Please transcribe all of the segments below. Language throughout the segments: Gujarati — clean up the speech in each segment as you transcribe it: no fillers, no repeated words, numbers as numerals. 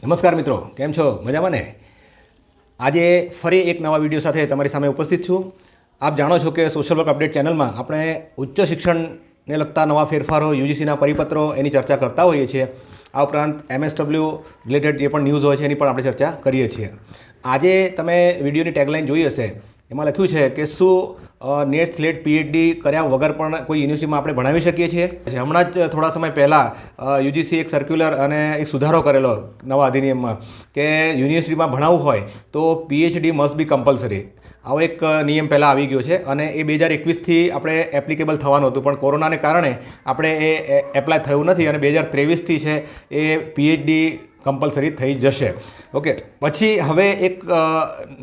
નમસ્કાર મિત્રો, કેમ છો? મજામાં ને? આજે ફરી એક નવા વિડીયો સાથે તમારી સામે ઉપસ્થિત છું. આપ જાણો છો કે સોશિયલ વર્ક અપડેટ ચેનલમાં આપણે ઉચ્ચ શિક્ષણને લગતા નવા ફેરફારો, યુજીસીના પરિપત્રો એની ચર્ચા કરતા હોઈએ છીએ. આ ઉપરાંત MSW રિલેટેડ જે પણ ન્યૂઝ હોય છે એની પણ આપણે ચર્ચા કરીએ છીએ. આજે તમે વિડીયોની ટેગલાઇન જોઈ હશે, એમાં લખ્યું છે કે શું નેટ સ્લેટ PhD કર્યા વગર પણ કોઈ યુનિવર્સિટીમાં આપણે ભણાવી શકીએ છીએ. હમણાં જ થોડા સમય પહેલાં યુજીસી એક સર્ક્યુલર અને એક સુધારો કરેલો નવા અધિનિયમમાં કે યુનિવર્સિટીમાં ભણાવવું હોય તો PhD મસ્ટ બી કમ્પલસરી. આવો એક નિયમ પહેલાં આવી ગયો છે અને એ 2021થી આપણે એપ્લિકેબલ થવાનું હતું, પણ કોરોનાને કારણે આપણે એ એપ્લાય થયું નથી અને 2023થી છે એ PhD કમ્પલસરી થઈ જશે. ઓકે, પછી હવે એક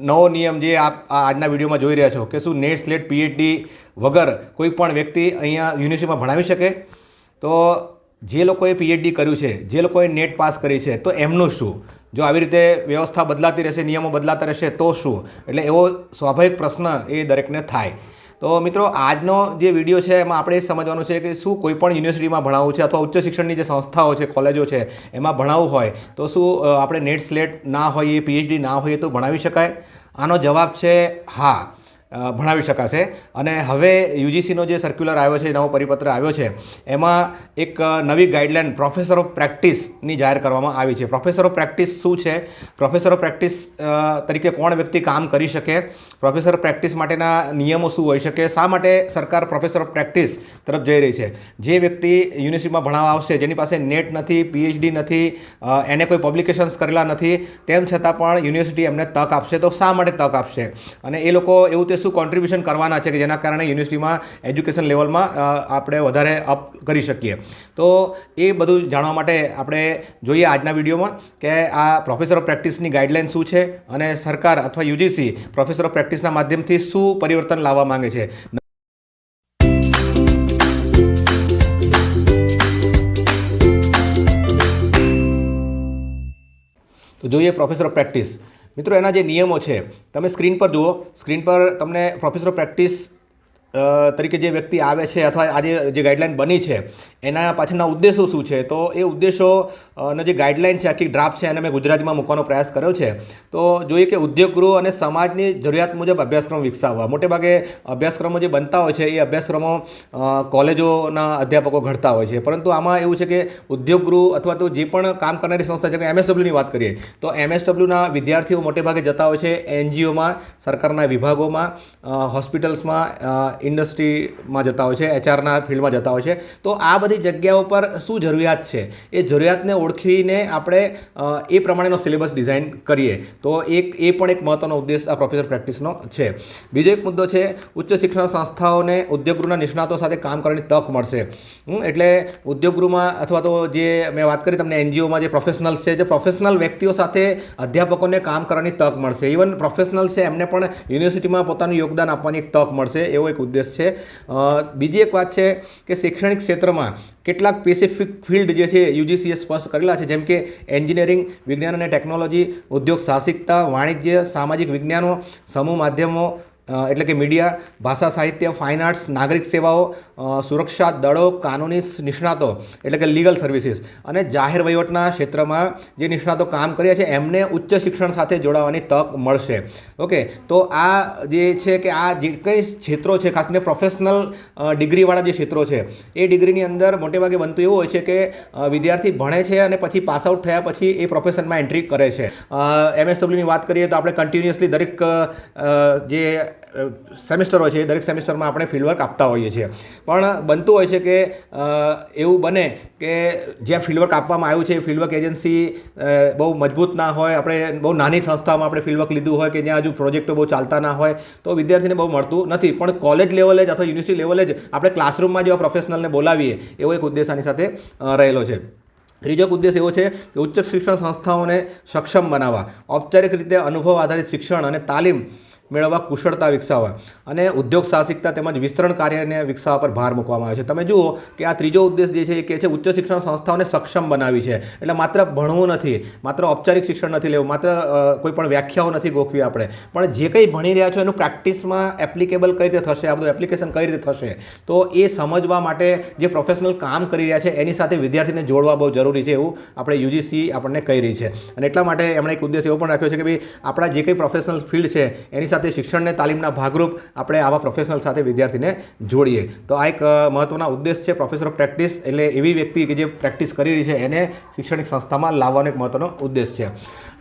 નવો નિયમ જે આપ આજના વિડીયોમાં જોઈ રહ્યા છો કે શું નેટ સ્લેટ PhD વગર કોઈ પણ વ્યક્તિ અહીંયા યુનિવર્સિટીમાં ભણાવી શકે? તો જે લોકોએ PhD કર્યું છે, જે લોકોએ નેટ પાસ કરી છે, તો એમનું શું? જો આવી રીતે વ્યવસ્થા બદલાતી રહેશે, નિયમો બદલાતા રહેશે તો શું? એટલે એવો સ્વાભાવિક પ્રશ્ન એ દરેકને થાય. તો મિત્રો, આજનો જે વિડીયો છે એમાં આપણે એ સમજવાનું છે કે શું કોઈ પણ યુનિવર્સિટીમાં ભણાવવું છે અથવા ઉચ્ચ શિક્ષણની જે સંસ્થાઓ છે, કોલેજો છે, એમાં ભણાવવું હોય તો શું આપણે નેટ સ્લેટ ના હોઈએ, PhD ના હોઈએ તો ભણાવી શકાય? આનો જવાબ છે હા, ભણાવી શકાશે. અને હવે યુજીસીનો જે સર્ક્યુલર આવ્યો છે, નવો પરિપત્ર આવ્યો છે, એમાં એક નવી ગાઈડલાઇન પ્રોફેસર ઓફ પ્રેક્ટિસની જાહેર કરવામાં આવી છે. પ્રોફેસર ઓફ પ્રેક્ટિસ શું છે? પ્રોફેસર ઓફ પ્રેક્ટિસ તરીકે કોણ વ્યક્તિ કામ કરી શકે? પ્રોફેસર ઓફ પ્રેક્ટિસ માટેના નિયમો શું હોઈ શકે? શા માટે સરકાર પ્રોફેસર ઓફ પ્રેક્ટિસ તરફ જઈ રહી છે? જે વ્યક્તિ યુનિવર્સિટીમાં ભણાવવા આવશે, જેની પાસે નેટ નથી, PhD નથી, એને કોઈ પબ્લિકેશન્સ કરેલા નથી, તેમ છતાં પણ યુનિવર્સિટી એમને તક આપશે, તો શા માટે તક આપશે? અને એ લોકો એવું તે શું કોન્ટ્રીબ્યુશન કરવાના છે કે જેના કારણે યુનિવર્સિટીમાં એજ્યુકેશન લેવલમાં આપણે વધારે અપ કરી શકીએ? તો એ બધું જાણવા માટે આપણે જોઈએ આજના વિડીયોમાં કે આ પ્રોફેસર ઓફ પ્રેક્ટિસની ગાઈડલાઇન શું છે અને સરકાર અથવા યુજીસી પ્રોફેસર ઓફ પ્રેક્ટિસના માધ્યમથી શું પરિવર્તન લાવવા માંગે છે. તો જોઈએ પ્રોફેસર ઓફ પ્રેક્ટિસ. મિત્રો, એના જે નિયમો છે તમે સ્ક્રીન પર જુઓ. સ્ક્રીન પર તમને પ્રોફેસર ઓફ પ્રેક્ટિસ તરીકે જે વ્યક્તિ આવે છે અથવા આજે જે ગાઈડલાઇન બની છે એના પાછળના ઉદ્દેશો શું છે? તો એ ઉદ્દેશોનો જે ગાઈડલાઇન છે, આખી ડ્રાફ્ટ છે, એને મેં ગુજરાતીમાં મૂકવાનો પ્રયાસ કર્યો છે. તો જોઈએ કે ઉદ્યોગ ગૃહ અને સમાજની જરૂરિયાત મુજબ અભ્યાસક્રમ વિકસાવવા. મોટેભાગે અભ્યાસક્રમો જે બનતા હોય છે એ અભ્યાસક્રમો કોલેજોના અધ્યાપકો ઘડતા હોય છે, પરંતુ આમાં એવું છે કે ઉદ્યોગ ગૃહ અથવા તો જે પણ કામ કરનારી સંસ્થા છે, કે MSWની વાત કરીએ તો MSWના વિદ્યાર્થીઓ મોટેભાગે જતા હોય છે NGOમાં, સરકારના વિભાગોમાં, હોસ્પિટલ્સમાં, ઇન્ડસ્ટ્રીમાં જતા હોય છે, HRના ફિલ્ડમાં જતા હોય છે. તો આ બધી જગ્યાઓ પર શું જરૂરિયાત છે એ જરૂરિયાતને ઓળખીને આપણે એ પ્રમાણેનો સિલેબસ ડિઝાઇન કરીએ. તો એ પણ એક મહત્ત્વનો ઉદ્દેશ આ પ્રોફેસર પ્રેક્ટિસનો છે. બીજો એક મુદ્દો છે ઉચ્ચ શિક્ષણ સંસ્થાઓને ઉદ્યોગગૃહના નિષ્ણાતો સાથે કામ કરવાની તક મળશે. એટલે ઉદ્યોગગૃહમાં અથવા તો જે મેં વાત કરી તમને NGOમાં જે પ્રોફેશનલ્સ છે, જે પ્રોફેશનલ વ્યક્તિઓ સાથે અધ્યાપકોને કામ કરવાની તક મળશે. ઇવન પ્રોફેશનલ્સ છે એમને પણ યુનિવર્સિટીમાં પોતાનું યોગદાન આપવાની એક તક મળશે, એવો એક ઉદ્દેશ છે. બીજી એક વાત છે કે શૈક્ષણિક ક્ષેત્રમાં કેટલાક સ્પેસિફિક ફિલ્ડ જે છે યુજીસીએ સ્પષ્ટ કરેલા છે, જેમ કે એન્જિનિયરિંગ, વિજ્ઞાન અને ટેકનોલોજી, ઉદ્યોગ સાહસિકતા, વાણિજ્ય, સામાજિક વિજ્ઞાનો, સમૂહ માધ્યમો એટલે કે મીડિયા, ભાષા સાહિત્ય, ફાઇન આર્ટ્સ, નાગરિક સેવાઓ, સુરક્ષા દળો, કાનૂની નિષ્ણાતો એટલે કે લીગલ સર્વિસીસ અને જાહેર વહીવટના ક્ષેત્રમાં જે નિષ્ણાતો કામ કર્યા છે એમને ઉચ્ચ શિક્ષણ સાથે જોડાવાની તક મળશે. ઓકે, તો આ જે છે કે આ જે કંઈ ક્ષેત્રો છે, ખાસ કરીને પ્રોફેશનલ ડિગ્રીવાળા જે ક્ષેત્રો છે એ ડિગ્રીની અંદર મોટેભાગે બનતું એવું હોય છે કે વિદ્યાર્થી ભણે છે અને પછી પાસ આઉટ થયા પછી એ પ્રોફેશનમાં એન્ટ્રી કરે છે. MSWની વાત કરીએ તો આપણે કન્ટિન્યુઅસલી દરેક જે સેમિસ્ટર હોય છે એ દરેક સેમિસ્ટરમાં આપણે ફિલ્ડવર્ક આપતા હોઈએ છીએ, પણ બનતું હોય છે કે એવું બને કે જ્યાં ફિલ્ડવર્ક આપવામાં આવ્યું છે એ ફિલ્ડવર્ક એજન્સી બહુ મજબૂત ના હોય, આપણે બહુ નાની સંસ્થામાં આપણે ફિલ્ડવર્ક લીધું હોય કે જ્યાં હજુ પ્રોજેક્ટો બહુ ચાલતા ના હોય, તો વિદ્યાર્થીને બહુ મળતું નથી. પણ કોલેજ લેવલે જ અથવા યુનિવર્સિટી લેવલે જ આપણે ક્લાસરૂમમાં જેવા પ્રોફેશનલને બોલાવીએ એવો એક ઉદ્દેશ આની સાથે રહેલો છે. ત્રીજો ઉદ્દેશ એવો છે કે ઉચ્ચ શિક્ષણ સંસ્થાઓને સક્ષમ બનાવવા, ઔપચારિક રીતે અનુભવ આધારિત શિક્ષણ અને તાલીમ મેળવવા, કુશળતા વિકસાવવા અને ઉદ્યોગ સાહસિકતા તેમજ વિસ્તરણ કાર્યને વિકસાવવા પર ભાર મૂકવામાં આવે છે. તમે જુઓ કે આ ત્રીજો ઉદ્દેશ જે છે એ કહે છે ઉચ્ચ શિક્ષણ સંસ્થાઓને સક્ષમ બનાવી છે. એટલે માત્ર ભણવું નથી, માત્ર ઔપચારિક શિક્ષણ નથી લેવું, માત્ર કોઈ પણ વ્યાખ્યાઓ નથી ગોખવી આપણે, પણ જે કંઈ ભણી રહ્યા છો એનું પ્રેક્ટિસમાં એપ્લિકેબલ કઈ રીતે થશે, આ બધું એપ્લિકેશન કઈ રીતે થશે, તો એ સમજવા માટે જે પ્રોફેશનલ કામ કરી રહ્યા છે એની સાથે વિદ્યાર્થીને જોડવા બહુ જરૂરી છે, એવું આપણે યુજીસી આપણને કહી રહી છે. અને એટલા માટે એમણે એક ઉદ્દેશ એવો પણ રાખ્યો છે કે ભાઈ આપણા જે કંઈ પ્રોફેશનલ ફિલ્ડ છે એની સાથે શિક્ષણને તાલીમના ભાગરૂપ આપણે આવા પ્રોફેશનલ સાથે વિદ્યાર્થીને જોડીએ. તો આ એક મહત્વના ઉદ્દેશ છે પ્રોફેસર ઓફ પ્રેક્ટિસ, એટલે એવી વ્યક્તિ કે જે પ્રેક્ટિસ કરી રહી છે એને શૈક્ષણિક સંસ્થામાં લાવવાનો એક મહત્વનો ઉદ્દેશ છે.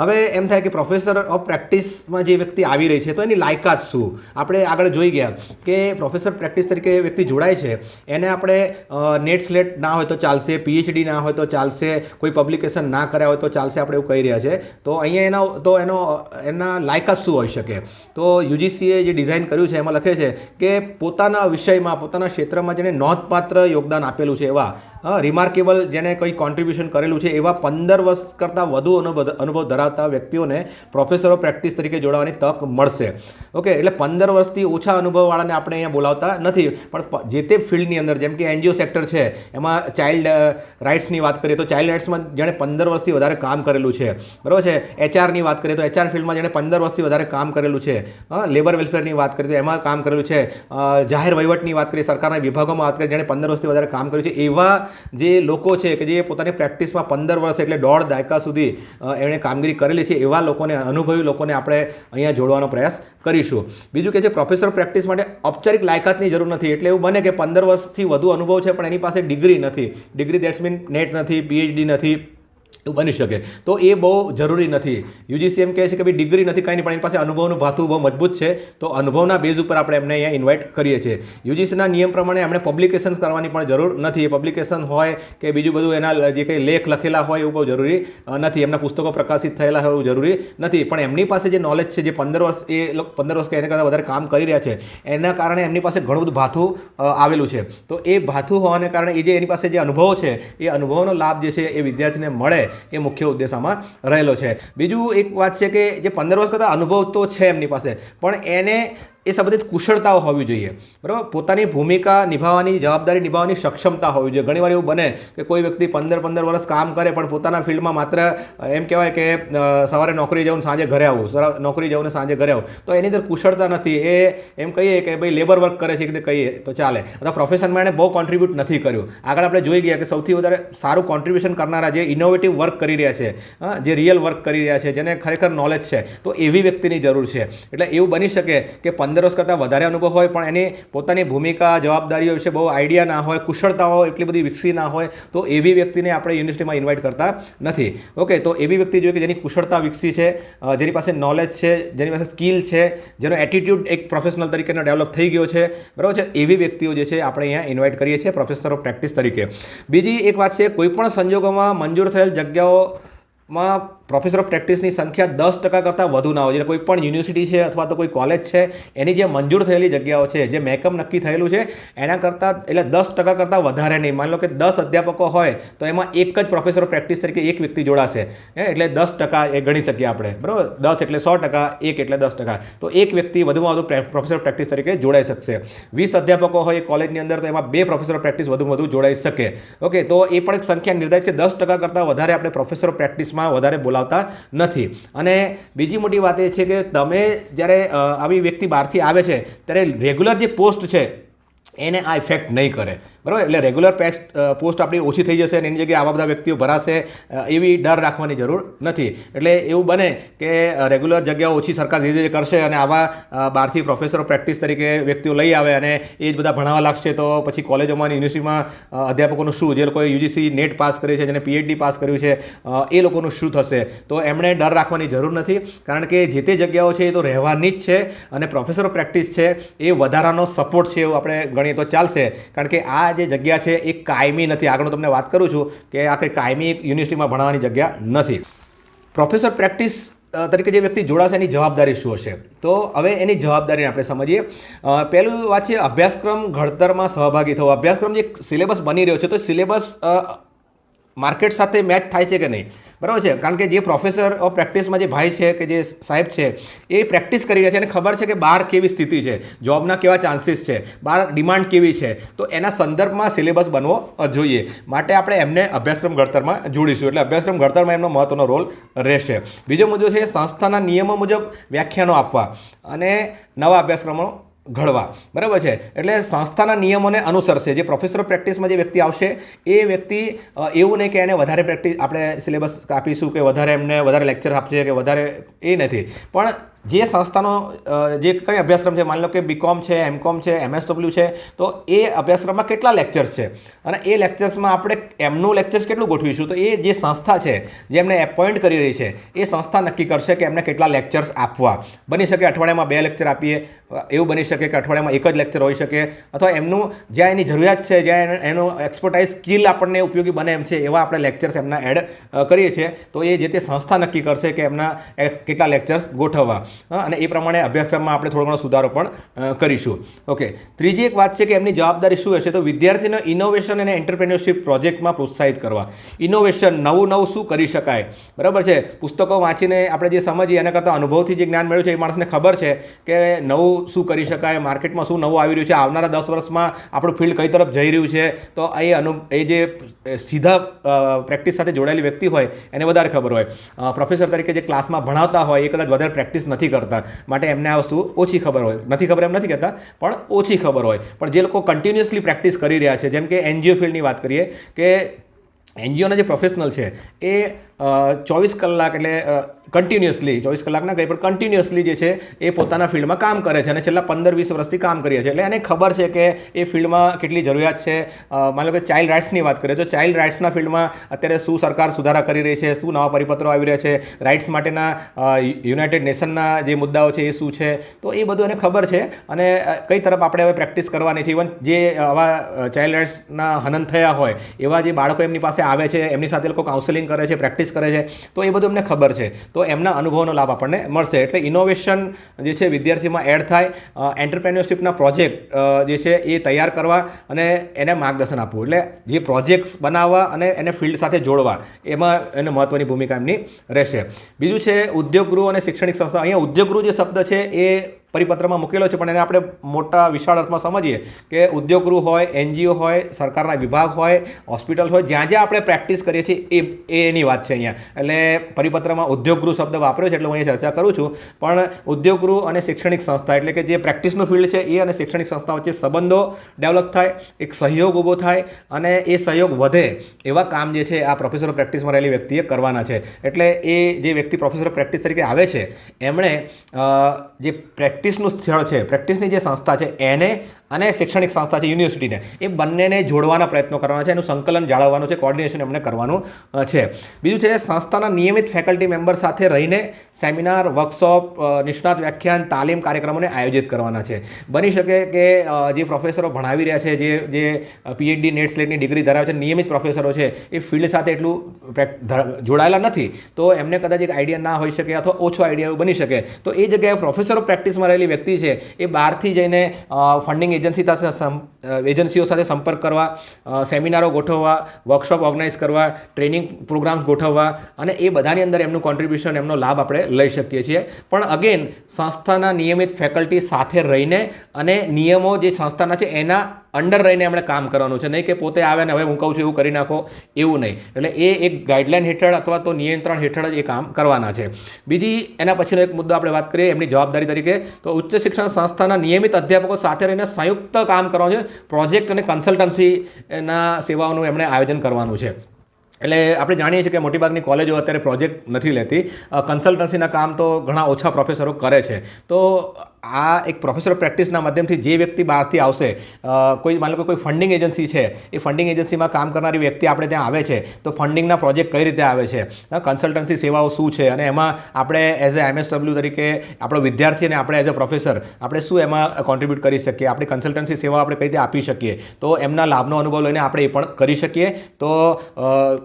હવે એમ થાય કે પ્રોફેસર ઓફ પ્રેક્ટિસમાં જે વ્યક્તિ આવી રહી છે તો એની લાયકાત શું? આપણે આગળ જોઈ ગયા કે પ્રોફેસર પ્રેક્ટિસ તરીકે વ્યક્તિ જોડાય છે એને આપણે નેટ સ્લેટ ના હોય તો ચાલશે, પીએચડી ના હોય તો ચાલશે, કોઈ પબ્લિકેશન ના કર્યા હોય તો ચાલશે, આપણે એવું કહી રહ્યા છે. તો અહીંયા એના લાયકાત શું હોઈ શકે? તો યુજીસીએ જે ડિઝાઇન કર્યું છે એમાં લખે છે કે પોતાના વિષયમાં, પોતાના ક્ષેત્રમાં જેને નોંધપાત્ર યોગદાન આપેલું છે એવા રિમાર્કેબલ, જેને કંઈ કોન્ટ્રીબ્યુશન કરેલું છે એવા 15 વર્ષ કરતાં વધુ અનુભવ ધરાવતા વ્યક્તિઓને પ્રોફેસર ઓફ પ્રેક્ટિસ તરીકે જોડાવાની તક મળશે. ઓકે, એટલે 15 વર્ષથી ઓછા અનુભવવાળાને આપણે અહીંયા બોલાવતા નથી, પણ જે તે ફિલ્ડની અંદર, જેમ કે એનજીઓ સેક્ટર છે એમાં ચાઇલ્ડ રાઇટ્સની વાત કરીએ તો ચાઇલ્ડ રાઇટ્સમાં જેણે 15 વર્ષથી વધારે કામ કરેલું છે, બરાબર છે. એચઆરની વાત કરીએ તો એચઆર ફિલ્ડમાં જેણે 15 વર્ષથી વધારે કામ કરેલું છે, લેબર વેલફેરની વાત કરીએ તો એમાં કામ કરેલું છે, જાહેર વહીવટની વાત કરીએ, સરકારના વિભાગોમાં વાત કરીએ જેણે 15 વર્ષથી વધારે કામ કર્યું છે, એવા જે લોકો છે કે જે પોતાની પ્રેક્ટિસમાં 15 વર્ષ એટલે 1.5 દાયકા સુધી એણે કામગીરી કરેલી છે, એવા લોકોને, અનુભવી લોકોને આપણે અહીંયા જોડવાનો પ્રયાસ કરીશું. બીજું કે જે પ્રોફેસર પ્રેક્ટિસ માટે ઔપચારિક લાયકાતની જરૂર નથી. એટલે એવું બને કે 15 વર્ષથી વધુ અનુભવ છે પણ એની પાસે ડિગ્રી નથી, ડિગ્રી દેટ્સ મીન નેટ નથી, પીએચડી નથી, એવું બની શકે. તો એ બહુ જરૂરી નથી. યુજીસી એમ કહે છે કે ભાઈ ડિગ્રી નથી કાંઈ નહીં, પણ એની પાસે અનુભવનું ભાથું બહુ મજબૂત છે, તો અનુભવના બેઝ ઉપર આપણે એમને અહીંયા ઇન્વાઇટ કરીએ છીએ. યુજીસીના નિયમ પ્રમાણે એમણે પબ્લિકેશન્સ કરવાની પણ જરૂર નથી. એ પબ્લિકેશન હોય કે બીજું બધું એના જે કંઈ લેખ લખેલા હોય એવું બહુ જરૂરી નથી, એમના પુસ્તકો પ્રકાશિત થયેલા હોય એવું જરૂરી નથી. પણ એમની પાસે જે નોલેજ છે, જે 15 વર્ષ એ 15 વર્ષ કે એના કરતાં વધારે કામ કરી રહ્યા છે, એના કારણે એમની પાસે ઘણું બધું ભાથું આવેલું છે. તો એ ભાથું હોવાને કારણે એ જે એની પાસે જે અનુભવો છે એ અનુભવનો લાભ જે છે એ વિદ્યાર્થીને મળે, એ મુખ્ય ઉદ્દેશ આમાં રહેલો છે. બીજું એક વાત છે કે જે 15 વર્ષ કરતાં અનુભવ તો છે એમની પાસે, પણ એને એ સંબંધિત કુશળતાઓ હોવી જોઈએ, બરાબર. પોતાની ભૂમિકા નિભાવવાની, જવાબદારી નિભાવવાની સક્ષમતા હોવી જોઈએ. ઘણીવાર એવું બને કે કોઈ વ્યક્તિ 15 વર્ષ કામ કરે પણ પોતાના ફિલ્ડમાં માત્ર એમ કહેવાય કે સવારે નોકરી જવું, સાંજે ઘરે આવું, નોકરી જવું ને સાંજે ઘરે આવું, તો એની અંદર કુશળતા નથી. એ એમ કહીએ કે ભાઈ લેબર વર્ક કરે છે કે કહીએ તો ચાલે, અથવા પ્રોફેશનમાં એણે બહુ કોન્ટ્રીબ્યુટ નથી કર્યું. આગળ આપણે જોઈ ગયા કે સૌથી વધારે સારું કોન્ટ્રીબ્યુશન કરનારા, જે ઇનોવેટિવ વર્ક કરી રહ્યા છે, જે રિયલ વર્ક કરી રહ્યા છે, જેને ખરેખર નોલેજ છે, તો એવી વ્યક્તિની જરૂર છે. એટલે એવું બની શકે કે 15 વર્ષ કરતાં વધારે અનુભવ હોય પણ એની પોતાની ભૂમિકા, જવાબદારીઓ વિશે બહુ આઈડિયા ના હોય, કુશળતાઓ એટલી બધી વિકસી ના હોય, તો એવી વ્યક્તિને આપણે યુનિવર્સિટીમાં ઇન્વાઇટ કરતા નથી. ઓકે, તો એવી વ્યક્તિ જોઈએ કે જેની કુશળતા વિકસી છે, જેની પાસે નોલેજ છે, જેની પાસે સ્કિલ છે, જેનો એટીટ્યૂડ એક પ્રોફેશનલ તરીકેનો ડેવલપ થઈ ગયો છે, બરાબર છે. એવી વ્યક્તિઓ જે છે આપણે અહીંયા ઇન્વાઇટ કરીએ છીએ પ્રોફેસર ઓફ પ્રેક્ટિસ તરીકે. બીજી એક વાત છે, કોઈપણ સંજોગોમાં મંજૂર થયેલ જગ્યાઓમાં પ્રોફેસર ઓફ પ્રેક્ટિસની સંખ્યા 10% કરતાં વધુ ના હોય. એટલે કોઈ પણ યુનિવર્સિટી છે અથવા તો કોઈ કોલેજ છે એની જે મંજૂર થયેલી જગ્યાઓ છે, જે મેકઅપ નક્કી થયેલું છે એના કરતાં, એટલે 10% કરતાં વધારે નહીં. માની લો કે 10 અધ્યાપકો હોય તો એમાં એક જ પ્રોફેસર ઓફ પ્રેક્ટિસ તરીકે એક વ્યક્તિ જોડાશે, એટલે 10% એ ગણી શકીએ આપણે, બરાબર. 10 એટલે 100%, 1 એટલે 10%. તો એક વ્યક્તિ વધુમાં વધુ પ્રોફેસર ઓફ પ્રેક્ટિસ તરીકે જોડાઈ શકશે. 20 અધ્યાપકો હોય કોલેજની અંદર તો એમાં 2 પ્રોફેસર ઓફ પ્રેક્ટિસ વધુમાં વધુ જોડાઈ શકે. ઓકે, તો એ પણ એક સંખ્યા નિર્ધારિત કે 10% કરતાં વધારે આપણે પ્રોફેસર ઓફ પ્રેક્ટિસમાં વધારે બોલાવતા નથી. અને બીજી મોટી વાત એ છે કે તમે જ્યારે આવી વ્યક્તિ બહારથી આવે છે ત્યારે રેગ્યુલર જે પોસ્ટ છે એને આ ઇફેક્ટ નહીં કરે, બરાબર. એટલે રેગ્યુલર પોસ્ટ આપણી ઓછી થઈ જશે અને એની જગ્યાએ આવા બધા વ્યક્તિઓ ભરાશે, એવી ડર રાખવાની જરૂર નથી. એટલે એવું બને કે રેગ્યુલર જગ્યાઓ ઓછી સરકાર ધીરે ધીરે કરશે અને આવા બહારથી પ્રોફેસર ઓફ પ્રેક્ટિસ તરીકે વ્યક્તિઓ લઈ આવે અને એ જ બધા ભણાવવા લાગશે, તો પછી કોલેજોમાં, યુનિવર્સિટીમાં અધ્યાપકોનું શું? જે લોકોએ યુજીસી નેટ પાસ કરી છે, જેને પીએચડી પાસ કર્યું છે, એ લોકોનું શું થશે? તો એમણે ડર રાખવાની જરૂર નથી, કારણ કે જે તે જગ્યાઓ છે એ તો રહેવાની જ છે અને પ્રોફેસર ઓફ પ્રેક્ટિસ છે એ વધારાનો સપોર્ટ છે એવું આપણે ગણીએ તો ચાલશે. કારણ કે આ જે જગ્યા છે એ કાયમી નથી. આગળ હું તમને વાત કરું છું કે આ કંઈ કાયમી યુનિવર્સિટીમાં ભણવાની જગ્યા નથી. પ્રોફેસર પ્રેક્ટિસ તરીકે જે વ્યક્તિ જોડાશે એની જવાબદારી શું હશે? તો હવે એની જવાબદારીને આપણે સમજીએ. પહેલું વાત છે અભ્યાસક્રમ ઘડતરમાં સહભાગી થવો. અભ્યાસક્રમ જે સિલેબસ બની રહ્યો છે તો સિલેબસ માર્કેટ સાથે મેચ થાય છે કે નહીં, બરાબર છે. કારણ કે જે પ્રોફેસર ઓફ પ્રેક્ટિસમાં જે ભાઈ છે કે જે સાહેબ છે એ પ્રેક્ટિસ કરી રહ્યા છે અને ખબર છે કે બહાર કેવી સ્થિતિ છે, જોબના કેવા ચાન્સીસ છે, બહાર ડિમાન્ડ કેવી છે, તો એના સંદર્ભમાં સિલેબસ બનવો જોઈએ. માટે આપણે એમને અભ્યાસક્રમ ઘડતરમાં જોડીશું, એટલે અભ્યાસક્રમ ઘડતરમાં એમનો મહત્વનો રોલ રહેશે. બીજો મુદ્દો છે સંસ્થાના નિયમો મુજબ વ્યાખ્યાનો આપવા અને નવા અભ્યાસક્રમો ઘડવા, બરાબર છે. એટલે સંસ્થાના નિયમોને અનુસરશે. જે પ્રોફેસર ઓફ પ્રેક્ટિસમાં જે વ્યક્તિ આવશે એ વ્યક્તિ એવું નહીં કે એને વધારે પ્રેક્ટિસ આપણે સિલેબસ આપીશું કે વધારે એમને વધારે લેક્ચર આપશે કે વધારે, એ નથી. પણ જે સંસ્થાનો જે કંઈ અભ્યાસક્રમ છે, માની લો કે બીકોમ છે, એમકોમ છે, MSW છે, તો એ અભ્યાસક્રમમાં કેટલા લેક્ચર્સ છે અને એ લેક્ચર્સમાં આપણે એમનું લેક્ચર્સ કેટલું ગોઠવીશું, તો એ જે સંસ્થા છે જે એમને એપોઇન્ટ કરી રહી છે એ સંસ્થા નક્કી કરશે કે એમને કેટલા લેક્ચર્સ આપવા. બની શકે અઠવાડિયામાં 2 લેક્ચર આપીએ, એવું બની શકે કે અઠવાડિયામાં 1 જ લેક્ચર હોઈ શકે, અથવા એમનું જ્યાં એની જરૂરિયાત છે, જ્યાં એનું એક્સપર્ટાઇઝ સ્કિલ આપણને ઉપયોગી બને એમ છે એવા આપણે લેક્ચર્સ એમના એડ કરીએ છીએ. તો એ જે તે સંસ્થા નક્કી કરશે કે એમના કેટલા લેક્ચર્સ ગોઠવવા, અને એ પ્રમાણે અભ્યાસક્રમમાં આપણે થોડો ઘણો સુધારો પણ કરીશું. ઓકે, ત્રીજી એક વાત છે કે એમની જવાબદારી શું હશે, તો વિદ્યાર્થીઓને ઇનોવેશન અને એન્ટરપ્રેન્યોરશિપ પ્રોજેક્ટમાં પ્રોત્સાહિત કરવા. ઇનોવેશન, નવું શું કરી શકાય, બરાબર છે. પુસ્તકો વાંચીને આપણે જે સમજીએ એના કરતાં અનુભવથી જે જ્ઞાન મળ્યું છે એ માણસને ખબર છે કે નવું શું કરી શકાય, માર્કેટમાં શું નવું આવી રહ્યું છે, આવનારા 10 વર્ષમાં આપણું ફિલ્ડ કઈ તરફ જઈ રહ્યું છે. તો એ જે સીધા પ્રેક્ટિસ સાથે જોડાયેલી વ્યક્તિ હોય એને વધારે ખબર હોય. પ્રોફેસર તરીકે જે ક્લાસમાં ભણાવતા હોય એ કદાચ વધારે પ્રેક્ટિસ નથી કરતા, માટે એમને આ વસ્તુ ઓછી ખબર હોય. નથી ખબર એમ નથી કહેતા, પણ ઓછી ખબર હોય. પણ જે લોકો કન્ટિન્યુઅસલી પ્રેક્ટિસ કરી રહ્યા છે, જેમ કે NGO ફિલ્ડની વાત કરીએ કે NGOના જે પ્રોફેશનલ છે એ 24 કલાક એટલે કન્ટિન્યુઅસલી 24 કલાક ના કહી પણ કન્ટિન્યુઅસલી જે છે એ પોતાના ફિલ્ડમાં કામ કરે છે અને છેલ્લા 15-20 વર્ષથી કામ કરીએ છીએ. એટલે એને ખબર છે કે એ ફિલ્ડમાં કેટલી જરૂરિયાત છે. માની લો કે ચાઇલ્ડ રાઇટ્સની વાત કરીએ તો ચાઇલ્ડ રાઇટ્સના ફિલ્ડમાં અત્યારે શું સરકાર સુધારા કરી રહી છે, શું નવા પરિપત્રો આવી રહ્યા છે, રાઇટ્સ માટેના યુનાઇટેડ નેશનના જે મુદ્દાઓ છે એ શું છે, તો એ બધું એને ખબર છે અને કઈ તરફ આપણે હવે પ્રેક્ટિસ કરવાની છે. ઇવન જે આવા ચાઇલ્ડ રાઇટ્સના હનન થયા હોય એવા જે બાળકો એમની પાસે આવે છે, એમની સાથે લોકો કાઉન્સેલિંગ કરે છે, પ્રેક્ટિસ કરે છે, તો એ બધું એમને ખબર છે. તો એમના અનુભવનો લાભ આપણને મળશે. એટલે ઇનોવેશન જે છે વિદ્યાર્થીમાં એડ થાય, એન્ટરપ્રેન્યોરશિપના પ્રોજેક્ટ જે છે એ તૈયાર કરવા અને એને માર્ગદર્શન આપવું. એટલે જે પ્રોજેક્ટ્સ બનાવવા અને એને ફિલ્ડ સાથે જોડવા, એમાં એને મહત્ત્વની ભૂમિકા એમની રહેશે. બીજું છે ઉદ્યોગગૃહ અને શૈક્ષણિક સંસ્થા. અહીંયા ઉદ્યોગગૃહ જે શબ્દ છે એ પરિપત્રમાં મૂકેલો છે, પણ એને આપણે મોટા વિશાળ અર્થમાં સમજીએ કે ઉદ્યોગગૃહ હોય, NGO હોય, સરકારના વિભાગ હોય, હોસ્પિટલ હોય, જ્યાં જ્યાં આપણે પ્રેક્ટિસ કરીએ છીએ એની વાત છે અહીંયા. એટલે પરિપત્રમાં ઉદ્યોગગૃહ શબ્દ વાપર્યો છે એટલે હું અહીંયા ચર્ચા કરું છું. પણ ઉદ્યોગગૃહ અને શૈક્ષણિક સંસ્થા એટલે કે જે પ્રેક્ટિસનું ફિલ્ડ છે એ અને શૈક્ષણિક સંસ્થા વચ્ચે સંબંધો ડેવલપ થાય, એક સહયોગ ઊભો થાય અને એ સહયોગ વધે એવા કામ જે છે આ પ્રોફેસર ઓફ પ્રેક્ટિસમાં રહેલી વ્યક્તિએ કરવાના છે. એટલે એ જે વ્યક્તિ પ્રોફેસર ઓફ પ્રેક્ટિસ તરીકે આવે છે એમણે જે પ્રેક્ટિસનું સ્થળ છે, પ્રેક્ટિસની જે સંસ્થા છે એને અને શૈક્ષણિક સંસ્થા છે યુનિવર્સિટીને, એ બંનેને જોડવાના પ્રયત્નો કરવાના છે, એનું સંકલન જાળવવાનું છે, કોર્ડિનેશન એમને કરવાનું છે. બીજું છે સંસ્થાના નિયમિત ફેકલ્ટી મેમ્બર સાથે રહીને સેમિનાર, વર્કશોપ, નિષ્ણાત વ્યાખ્યાન, તાલીમ કાર્યક્રમોને આયોજિત કરવાના છે. બની શકે કે જે પ્રોફેસરો ભણાવી રહ્યા છે, જે PhD નેટ સ્લેટની ડિગ્રી ધરાવે છે, નિયમિત પ્રોફેસરો છે, એ ફિલ્ડ સાથે એટલું જોડાયેલા નથી, તો એમને કદાચ એક આઈડિયા ના હોઈ શકે અથવા ઓછો આઈડિયા બની શકે. તો એ જગ્યાએ પ્રોફેસર ઓફ પ્રેક્ટિસમાં રહેલી વ્યક્તિ છે એ બહારથી જઈને ફંડિંગ એજન્સીઓ સાથે સંપર્ક કરવા, સેમિનારો ગોઠવવા, વર્કશોપ ઓર્ગેનાઇઝ કરવા, ટ્રેનિંગ પ્રોગ્રામ્સ ગોઠવવા અને એ બધાની અંદર એમનું કોન્ટ્રીબ્યુશન, એમનો લાભ આપણે લઈ શકીએ છીએ. પણ અગેન સંસ્થાના નિયમિત ફેકલ્ટી સાથે રહીને અને નિયમો જે સંસ્થાના છે એના અંડર રહીને એમણે કામ કરવાનું છે, નહીં કે પોતે આવે ને હવે હું કહું છું એવું કરી નાખો, એવું નહીં. એટલે એ એક ગાઈડલાઇન હેઠળ અથવા તો નિયંત્રણ હેઠળ જ એ કામ કરવાના છે. બીજી એના પછીનો એક મુદ્દો આપણે વાત કરીએ એમની જવાબદારી તરીકે, તો ઉચ્ચ શિક્ષણ સંસ્થાના નિયમિત અધ્યાપકો સાથે રહીને સંયુક્ત કામ કરવાનું છે. પ્રોજેક્ટ અને કન્સલ્ટન્સીના સેવાઓનું એમણે આયોજન કરવાનું છે. એટલે આપણે જાણીએ છીએ કે મોટીભાગની કોલેજો અત્યારે પ્રોજેક્ટ નથી લેતી, કન્સલ્ટન્સીના કામ તો ઘણા ઓછા પ્રોફેસરો કરે છે. તો આ એક પ્રોફેસર ઓફ પ્રેક્ટિસના માધ્યમથી જે વ્યક્તિ બહારથી આવશે, કોઈ માની લો કોઈ ફંડિંગ એજન્સી છે, એ ફંડિંગ એજન્સીમાં કામ કરનારી વ્યક્તિ આપણે ત્યાં આવે છે તો ફંડિંગના પ્રોજેક્ટ કઈ રીતે આવે છે, કન્સલ્ટન્સી સેવાઓ શું છે અને એમાં આપણે એઝ એ MSW તરીકે આપણો વિદ્યાર્થી અને આપણે એઝ અ પ્રોફેસર આપણે શું એમાં કોન્ટ્રીબ્યુટ કરી શકીએ, આપણી કન્સલ્ટન્સી સેવા આપણે કઈ રીતે આપી શકીએ, તો એમના લાભનો અનુભવ લઈને આપણે એ પણ કરી શકીએ. તો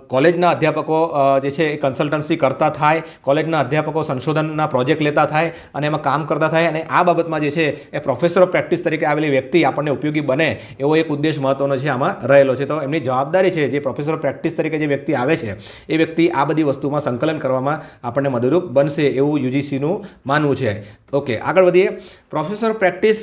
કોલેજના અધ્યાપકો જે છે એ કન્સલ્ટન્સી કરતા થાય, કોલેજના અધ્યાપકો સંશોધનના પ્રોજેક્ટ લેતા થાય અને એમાં કામ કરતા થાય, અને આ બાબતમાં જે છે એ પ્રોફેસર ઓફ પ્રેક્ટિસ તરીકે આવેલી વ્યક્તિ આપણને ઉપયોગી બને એવો એક ઉદ્દેશ મહત્વનો છે આમાં રહેલો છે. તો એમની જવાબદારી છે, જે પ્રોફેસર ઓફ પ્રેક્ટિસ તરીકે જે વ્યક્તિ આવે છે એ વ્યક્તિ આ બધી વસ્તુમાં સંકલન કરવામાં આપણને મદદરૂપ બનશે એવું યુજીસીનું માનવું છે. ઓકે, આગળ વધીએ. પ્રોફેસર ઓફ પ્રેક્ટિસ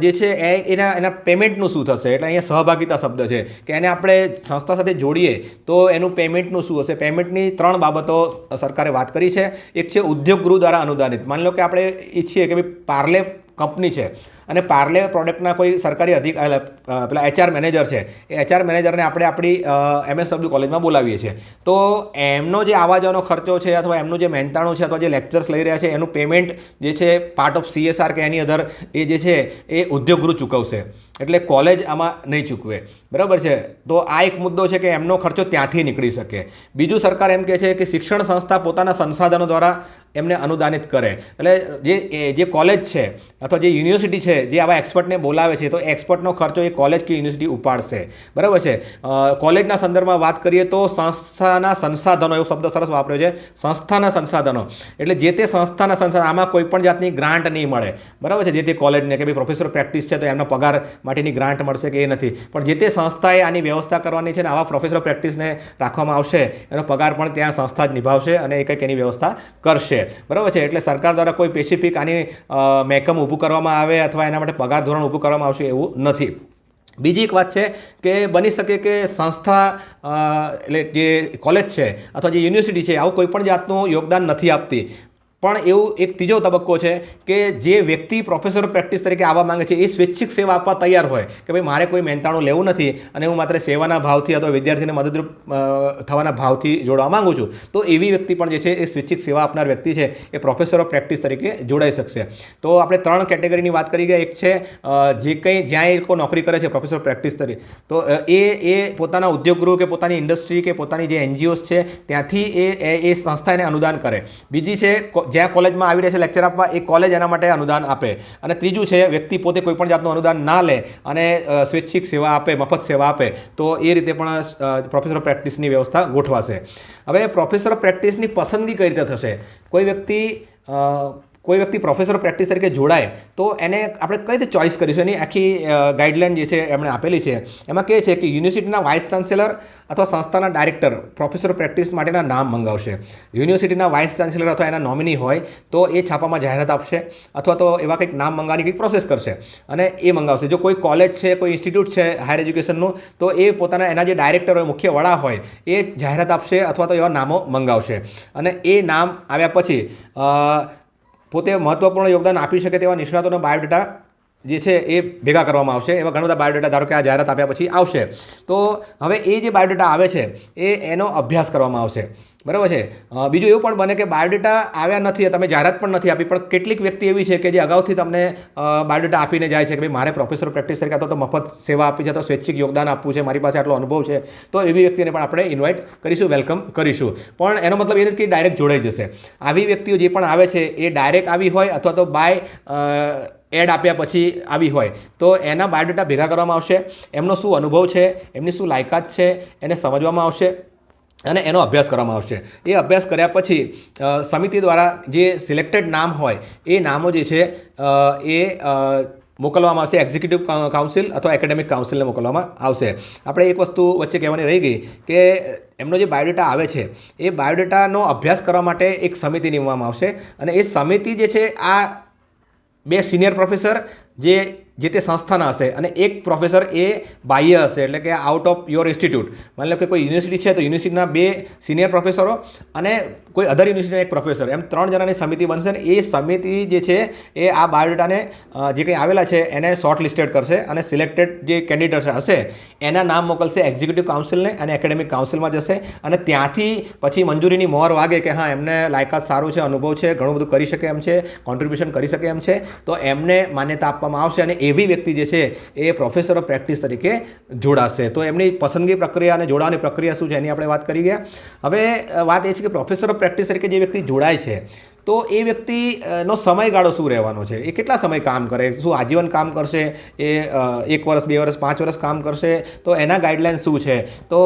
જે છે એના પેમેન્ટનું શું થશે? એટલે અહીંયા સહભાગિતા શબ્દ છે કે એને આપણે સંસ્થા સાથે જોડીએ તો એનું પેમેન્ટનું શું હશે? પેમેન્ટની 3 બાબતો સરકારે વાત કરી છે. એક છે ઉદ્યોગ ગૃહ દ્વારા અનુદાનિત. માની લો કે આપણે ઈચ્છીએ કે ભાઈ પાર્લે કંપની છે અને પાર્લે પ્રોડક્ટના કોઈ સરકારી પેલા HR મેનેજર છે, એ HR મેનેજરને આપણે આપણી MSW કોલેજમાં બોલાવીએ છીએ, તો એમનો જે આવવા જવાનો ખર્ચો છે અથવા એમનું જે મહેનતાણું છે અથવા જે લેક્ચર્સ લઈ રહ્યા છે એનું પેમેન્ટ જે છે પાર્ટ ઓફ CSR કે એની અધર એ જે છે એ ઉદ્યોગ ગૃહ ચૂકવશે, એટલે કોલેજ આમાં નહીં ચૂકવે. બરાબર છે? તો આ એક મુદ્દો છે કે એમનો ખર્ચો ત્યાંથી નીકળી શકે. બીજું, સરકાર એમ કહે છે કે શિક્ષણ સંસ્થા પોતાના સંસાધનો દ્વારા એમને અનુદાનિત કરે. એટલે જે કોલેજ છે અથવા જે યુનિવર્સિટી છે જે આવા એક્સપર્ટને બોલાવે છે તો એક્સપર્ટનો ખર્ચો એ કોલેજ કે યુનિવર્સિટી ઉપાડશે. બરાબર છે? કોલેજના સંદર્ભમાં વાત કરીએ તો સંસ્થાના સંસાધનો, એવો શબ્દ સરસ વાપર્યો છે, સંસ્થાના સંસાધનો. એટલે જે તે સંસ્થાના સંસાધનો, આમાં કોઈ પણ જાતની ગ્રાન્ટ નહીં મળે. બરાબર છે? જે તે કોલેજને કે ભાઈ પ્રોફેસર પ્રેક્ટિસ છે તો એમનો પગાર માટેની ગ્રાન્ટ મળશે કે એ નથી, પણ જે તે સંસ્થાએ આની વ્યવસ્થા કરવાની છે ને આવા પ્રોફેસર પ્રેક્ટિસને રાખવામાં આવશે, એનો પગાર પણ ત્યાં સંસ્થા જ નિભાવશે અને એ કંઈક એની વ્યવસ્થા કરશે. બરાબર છે? એટલે સરકાર દ્વારા કોઈ સ્પેસિફિક આની મહેકમ ઊભું કરવામાં આવે અથવા એના માટે પગાર ધોરણ ઊભું કરવામાં આવશે એવું નથી. બીજી એક વાત છે કે બની શકે કે સંસ્થા એટલે જે કોલેજ છે અથવા જે યુનિવર્સિટી છે આવું કોઈ પણ જાતનું યોગદાન નથી આપતી, પણ એવું એક ત્રીજો તબક્કો છે કે જે વ્યક્તિ પ્રોફેસર પ્રેક્ટિસ તરીકે આવવા માંગે છે એ સ્વૈચ્છિક સેવા આપવા તૈયાર હોય કે ભાઈ મારે કોઈ મહેનતાણું લેવું નથી અને હું માત્ર સેવાના ભાવથી અથવા વિદ્યાર્થીને મદદરૂપ થવાના ભાવથી જોડાવા માંગુ છું, તો એવી વ્યક્તિ પણ જે છે એ સ્વૈચ્છિક સેવા આપનાર વ્યક્તિ છે એ પ્રોફેસર ઓફ પ્રેક્ટિસ તરીકે જોડાઈ શકશે. તો આપણે 3 કેટેગરીની વાત કરી ગયા. એક છે જે કંઈ જ્યાં એ લોકો નોકરી કરે છે પ્રોફેસર ઓફ પ્રેક્ટિસ તરીકે, તો એ પોતાના ઉદ્યોગ ગૃહ કે પોતાની ઇન્ડસ્ટ્રી કે પોતાની જે NGOs છે ત્યાંથી એ સંસ્થા એને અનુદાન કરે. બીજી છે જ્યાં કોલેજમાં આવી રહે છે લેક્ચર આપવા એ કોલેજ એના માટે અનુદાન આપે. અને ત્રીજું છે વ્યક્તિ પોતે કોઈ પણ જાતનું અનુદાન ના લે અને સ્વૈચ્છિક સેવા આપે, મફત સેવા આપે, તો એ રીતે પણ પ્રોફેસર ઓફ પ્રેક્ટિસની વ્યવસ્થા ગોઠવાશે. હવે પ્રોફેસર ઓફ પ્રેક્ટિસની પસંદગી કઈ રીતે થશે? કોઈ વ્યક્તિ પ્રોફેસર ઓફ પ્રેક્ટિસ તરીકે જોડાય તો એને આપણે કઈ રીતે ચોઇસ કરીશું? એની આખી ગાઈડલાઇન જે છે એમણે આપેલી છે. એમાં કહે છે કે યુનિવર્સિટીના વાઇસ ચાન્સેલર અથવા સંસ્થાના ડાયરેક્ટર પ્રોફેસર ઓફ પ્રેક્ટિસ માટેના નામ મંગાવશે. યુનિવર્સિટીના વાઇસ ચાન્સેલર અથવા એના નોમિની હોય તો એ છાપામાં જાહેરાત આપશે અથવા તો એવા કંઈક નામ મંગાવવાની કંઈક પ્રોસેસ કરશે અને એ મંગાવશે. જો કોઈ કોલેજ છે, કોઈ ઇન્સ્ટિટ્યૂટ છે હાયર એજ્યુકેશનનું, તો એ પોતાના એના જે ડાયરેક્ટર હોય, મુખ્ય વડા હોય, એ જાહેરાત આપશે અથવા તો એવા નામો મંગાવશે. અને એ નામ આવ્યા પછી પોતે મહત્વપૂર્ણ યોગદાન આપી શકે તેવા નિષ્ણાતોનો બાયોડેટા જે છે એ ભેગા કરવામાં આવશે. એવા ઘણા બધા બાયોડેટા ધારો કે આ જાહેરાત આપ્યા પછી આવશે, તો હવે એ જે બાયોડેટા આવે છે એનો અભ્યાસ કરવામાં આવશે. બરાબર છે? બીજું એવું પણ બને કે બાયોડેટા આવ્યા નથી, તમે જાહેરાત પણ નથી આપી, પણ કેટલીક વ્યક્તિ એવી છે કે જે અગાઉથી તમને બાયોડેટા આપીને જાય છે કે ભાઈ મારે પ્રોફેસર પ્રેક્ટિસ તરીકે તો મફત સેવા આપી છે, તો સ્વૈચ્છિક યોગદાન આપવું છે, મારી પાસે આટલો અનુભવ છે, તો એવી વ્યક્તિને પણ આપણે ઇન્વાઇટ કરીશું, વેલકમ કરીશું. પણ એનો મતલબ એ નથી કે ડાયરેક્ટ જોડાઈ જશે. આવી વ્યક્તિઓ જે પણ આવે છે એ ડાયરેક્ટ આવી હોય અથવા તો બાય એડ આપ્યા પછી આવી હોય તો એના બાયોડેટા ભેગા કરવામાં આવશે. એમનો શું અનુભવ છે, એમની શું લાયકાત છે, એને સમજવામાં આવશે અને એનો અભ્યાસ કરવામાં આવશે. એ અભ્યાસ કર્યા પછી સમિતિ દ્વારા જે સિલેક્ટેડ નામ હોય એ નામો જે છે એ મોકલવામાં આવશે એક્ઝિક્યુટિવ કાઉન્સિલ અથવા એકેડેમિક કાઉન્સિલને મોકલવામાં આવશે. આપણે એક વસ્તુ વચ્ચે કહેવાની રહી ગઈ કે એમનો જે બાયોડેટા આવે છે એ બાયોડેટાનો અભ્યાસ કરવા માટે એક સમિતિ નિમવામાં આવશે અને એ સમિતિ જે છે આ 2 સિનિયર પ્રોફેસર જે તે સંસ્થાના હશે અને એક પ્રોફેસર એ બાહ્ય હશે, એટલે કે આઉટ ઓફ યોર ઇન્સ્ટિટ્યૂટ. માની લો કે કોઈ યુનિવર્સિટી છે તો યુનિવર્સિટીના 2 સિનિયર પ્રોફેસરો અને કોઈ અધર યુનિવર્સિટીના એક પ્રોફેસર, એમ 3 જણાની સમિતિ બનશે. અને એ સમિતિ જે છે એ આ બાયોડેટાને જે કંઈ આવેલા છે એને શોર્ટ લિસ્ટેડ કરશે અને સિલેક્ટેડ જે કેન્ડિડેટ હશે એના નામ મોકલશે એક્ઝિક્યુટિવ કાઉન્સિલને અને એકેડેમિક કાઉન્સિલમાં જશે અને ત્યાંથી પછી મંજૂરીની મોહર વાગે કે હા એમને લાયકાત સારું છે, અનુભવ છે, ઘણું બધું કરી શકે એમ છે, કોન્ટ્રીબ્યુશન કરી શકે એમ છે, તો એમને માન્યતા આપવામાં આવશે અને એવી વ્યક્તિ જે છે એ પ્રોફેસર ઓફ પ્રેક્ટિસ તરીકે જોડાશે. તો એમની પસંદગી પ્રક્રિયા અને જોડાવાની પ્રક્રિયા શું છે એની આપણે વાત કરી ગયા. હવે વાત એ છે કે પ્રોફેસર ઓફ પ્રેક્ટિસ તરીકે જે વ્યક્તિ જોડાય છે તો એ વ્યક્તિનો સમયગાળો શું રહેવાનો છે, એ કેટલા સમય કામ કરે, શું આજીવન કામ કરશે, એ 1 વર્ષ 2 વર્ષ 5 વર્ષ કામ કરશે, તો એના ગાઈડલાઇન શું છે. તો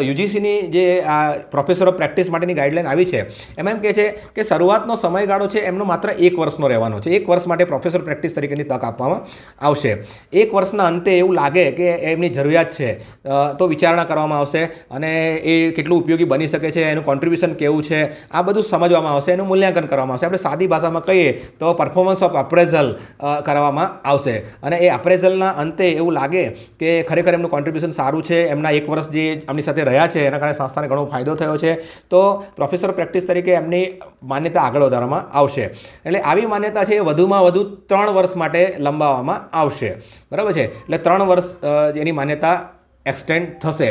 યુજીસીની જે આ પ્રોફેસર ઓફ પ્રેક્ટિસ માટેની ગાઈડલાઇન આવી છે એમાં એમ કહે છે કે શરૂઆતનો સમયગાળો છે એમનો માત્ર 1 વર્ષનો રહેવાનો છે. 1 વર્ષ માટે પ્રોફેસર પ્રેક્ટિસ તરીકેની તક આપવામાં આવશે. 1 વર્ષના અંતે એવું લાગે કે એમની જરૂરિયાત છે તો વિચારણા કરવામાં આવશે અને એ કેટલું ઉપયોગી બની શકે છે, એનું કોન્ટ્રીબ્યુશન કેવું છે, આ બધું સમજવામાં આવશે, એનું મૂલ્યાંકન કરવામાં આવશે. આપણે સાદી ભાષામાં કહીએ તો પરફોર્મન્સ ઓફ અપ્રેઝલ કરવામાં આવશે અને એ અપ્રેઝલના અંતે એવું લાગે કે ખરેખર એમનું કોન્ટ્રીબ્યુશન સારું છે, એમના 1 વર્ષ જે એમની સાથે રહ્યા છે એના કારણે સંસ્થાને ઘણો ફાયદો થયો છે, તો પ્રોફેસર પ્રેક્ટિસ તરીકે એમની માન્યતા આગળ વધારવામાં આવશે. એટલે આવી માન્યતા છે એ વધુમાં વધુ 3 વર્ષ માટે લંબાવવામાં આવશે. બરાબર છે, એટલે 3 વર્ષ એની માન્યતા એક્સટેન્ડ થશે.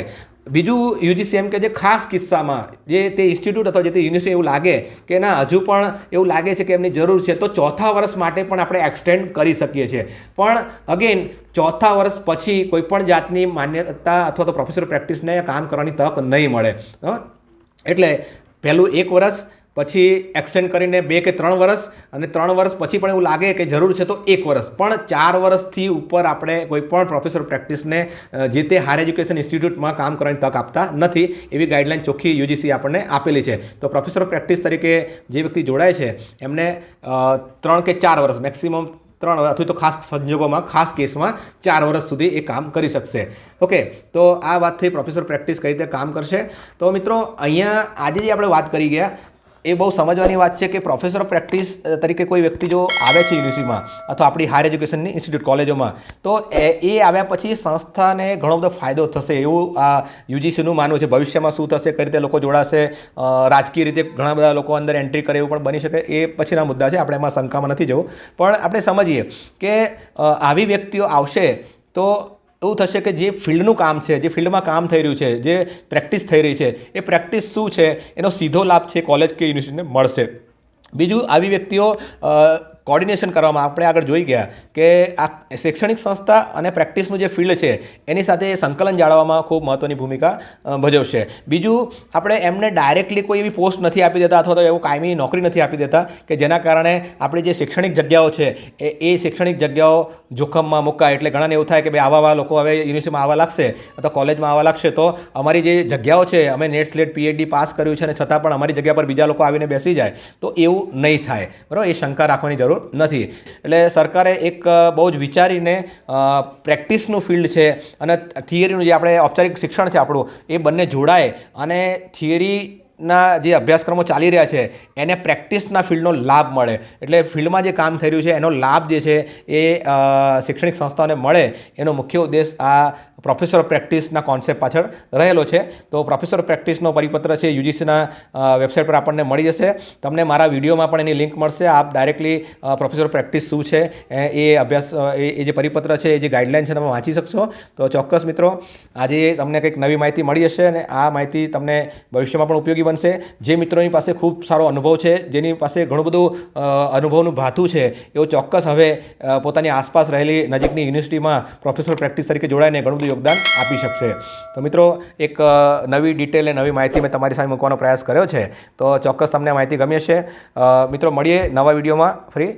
બીજું યુજીસી એમ કે જે ખાસ કિસ્સામાં જે તે ઇન્સ્ટિટ્યૂટ અથવા જે તે યુનિવર્સિટી એવું લાગે કે ના હજુ પણ એવું લાગે છે કે એમની જરૂર છે તો 4થા વર્ષ માટે પણ આપણે એક્સટેન્ડ કરી શકીએ છીએ. પણ અગેન 4થા વર્ષ પછી કોઈપણ જાતની માન્યતા અથવા તો પ્રોફેસર પ્રેક્ટિસને કામ કરવાની તક નહીં મળે. એટલે પહેલું 1 વર્ષ, પછી એક્સટેન્ડ કરીને 2 કે 3 વર્ષ અને 3 વર્ષ પછી પણ એવું લાગે કે જરૂર છે તો 1 વર્ષ. પણ 4 વર્ષથી ઉપર આપણે કોઈ પણ પ્રોફેસર પ્રેક્ટિસને જે તે હાયર એજ્યુકેશન ઇન્સ્ટિટ્યૂટમાં કામ કરવાની તક આપતા નથી, એવી ગાઈડલાઇન ચોખ્ખી યુજીસી આપણને આપેલી છે. તો પ્રોફેસર પ્રેક્ટિસ તરીકે જે વ્યક્તિ જોડાય છે એમને 3 કે 4 વર્ષ મેક્સિમમ 3 અથવા તો ખાસ સંજોગોમાં ખાસ કેસમાં 4 વર્ષ સુધી એ કામ કરી શકશે. ઓકે, તો આ વાતથી પ્રોફેસર પ્રેક્ટિસ કઈ રીતે કામ કરશે. તો મિત્રો અહીંયા આજે જે આપણે વાત કરી ગયા એ બહુ સમજવાની વાત છે કે પ્રોફેસર ઓફ પ્રેક્ટિસ તરીકે કોઈ વ્યક્તિ જો આવે છે યુનિવર્સિટીમાં અથવા આપણી હાયર એજ્યુકેશનની ઇન્સ્ટિટ્યૂટ કોલેજોમાં, તો એ આવ્યા પછી સંસ્થાને ઘણો બધો ફાયદો થશે એવું આ યુજીસીનું માનવું છે. ભવિષ્યમાં શું થશે, કઈ રીતે લોકો જોડાશે, રાજકીય રીતે ઘણા બધા લોકો અંદર એન્ટ્રી કરે એવું પણ બની શકે, એ પછીના મુદ્દા છે, આપણે એમાં શંકામાં નથી જવું. પણ આપણે સમજીએ કે આવી વ્યક્તિઓ આવશે તો એવું થશે કે જે ફિલ્ડનું કામ છે, જે ફિલ્ડમાં કામ થઈ રહ્યું છે, જે પ્રેક્ટિસ થઈ રહી છે, એ પ્રેક્ટિસ શું છે એનો સીધો લાભ છે કોલેજ કે યુનિવર્સિટીને મળશે. બીજું, આવી વ્યક્તિઓ કોર્ડિનેશન કરવામાં આપણે આગળ જોઈ ગયા કે આ શૈક્ષણિક સંસ્થા અને પ્રેક્ટિસનું જે ફિલ્ડ છે એની સાથે સંકલન જાળવવામાં ખૂબ મહત્ત્વની ભૂમિકા ભજવશે. બીજું, આપણે એમને ડાયરેક્ટલી કોઈ એવી પોસ્ટ નથી આપી દેતા અથવા તો એવું કાયમી નોકરી નથી આપી દેતા કે જેના કારણે આપણી જે શૈક્ષણિક જગ્યાઓ છે એ શૈક્ષણિક જગ્યાઓ જોખમમાં મુકાય. એટલે ઘણાને એવું થાય કે ભાઈ આવા લોકો હવે યુનિવર્સિટીમાં આવવા લાગશે અથવા કોલેજમાં આવવા લાગશે તો અમારી જે જગ્યાઓ છે, અમે નેટ સ્લેટ PhD પાસ કર્યું છે અને છતાં પણ અમારી જગ્યા પર બીજા લોકો આવીને બેસી જાય, તો એવું નહીં થાય. બરાબર, એ શંકા રાખવાની જરૂર નથી. એટલે સરકારે એક બહુ જ વિચારીને પ્રેક્ટિસનું ફિલ્ડ છે અને થિયરીનું જે આપણે ઔપચારિક શિક્ષણ છે આપણું, એ બંને જોડાય અને થિયરીના જે અભ્યાસક્રમો ચાલી રહ્યા છે એને પ્રેક્ટિસના ફિલ્ડનો લાભ મળે. એટલે ફિલ્ડમાં જે કામ થઈ રહ્યું છે એનો લાભ જે છે એ શૈક્ષણિક સંસ્થાઓને મળે, એનો મુખ્ય ઉદ્દેશ આ પ્રોફેસર ઓફ પ્રેક્ટિસના કોન્સેપ્ટ પાછળ રહેલો છે. તો પ્રોફેસર ઓફ પ્રેક્ટિસનો પરિપત્ર છે યુજીસીના વેબસાઇટ પર આપણને મળી જશે. તમને મારા વિડીયોમાં પણ એની લિંક મળશે. આપ ડાયરેક્ટલી પ્રોફેસર ઓફ પ્રેક્ટિસ શું છે એ અભ્યાસ, એ જે પરિપત્ર છે, એ જે ગાઈડલાઇન છે, તમે વાંચી શકશો. તો ચોક્કસ મિત્રો, આજે તમને કંઈક નવી માહિતી મળી હશે અને આ માહિતી તમને ભવિષ્યમાં પણ ઉપયોગી બનશે. જે મિત્રોની પાસે ખૂબ સારો અનુભવ છે, જેની પાસે ઘણું બધું અનુભવનું ભાથું છે, એઓ ચોક્કસ હવે પોતાની આસપાસ રહેલી નજીકની યુનિવર્સિટીમાં પ્રોફેસર પ્રેક્ટિસ તરીકે જોડાઈને ઘણું બધું યોગદાન આપી શકશે. તો મિત્રો, એક નવી ડિટેલ અને નવી માહિતી મેં તમારી સામે મૂકવાનો પ્રયાસ કર્યો છે. તો ચોક્કસ તમને માહિતી ગમી હશે. મિત્રો, મળીએ નવા વિડીયોમાં ફરી.